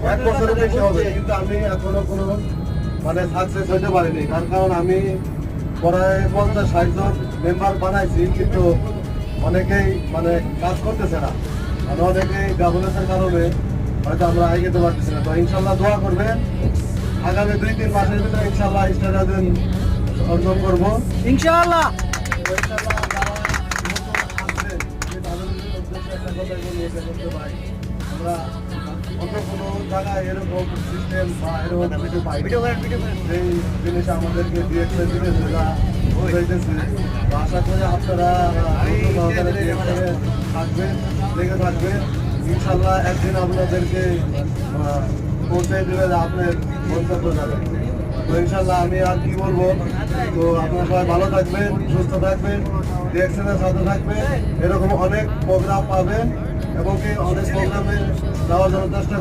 1 বছরের বেশি হবে, কিন্তু আমি এখনো কোনো মানে সাকসেস হইতে পারিনি। তার কারণ আমি প্রায় 50-60 জন মেম্বার বানাইছি, কিন্তু অনেকেই মানে কাজ করতেছে না। আর অনেকেই গাফলতের কারণে হয়তো আমরা এগোতে পারতেছি না। তো ইনশাল্লাহ দোয়া করবেন, আগামী 2-3 মাসের ভিতরে ইনশাল্লাহ স্টার অর্জন করবো ইনশাআল্লাহ। ইনশাল্লাহ। যারা নতুন আসবেন, আমি তাদের উদ্দেশ্যে একটা কথাই বলি, এটা করতে পারি আমরা অন্য কোনো জায়গায় এরকম সিস্টেম বা এরকম কিছু পাই সেই জিনিস আমাদেরকে ডিরেক্টর দিতেছে না বুঝাইতেছে। তো আশা করি আপনারা ডিরেক্টরে থাকবেন, লেগে থাকবেন। ইনশাল্লাহ একদিন আপনাদেরকে পৌঁছে দেবে আপনার মন্তব্য যাবে। তো ইনশাল্লাহ আমি আর কি বলবো, তো আপনারা সবাই ভালো থাকবেন, সুস্থ থাকবেন, ডিরেকশনের সাথে থাকবেন। এরকম অনেক প্রোগ্রাম পাবেন এবং কি অনেক প্রোগ্রামে যাওয়ার জন্য চেষ্টা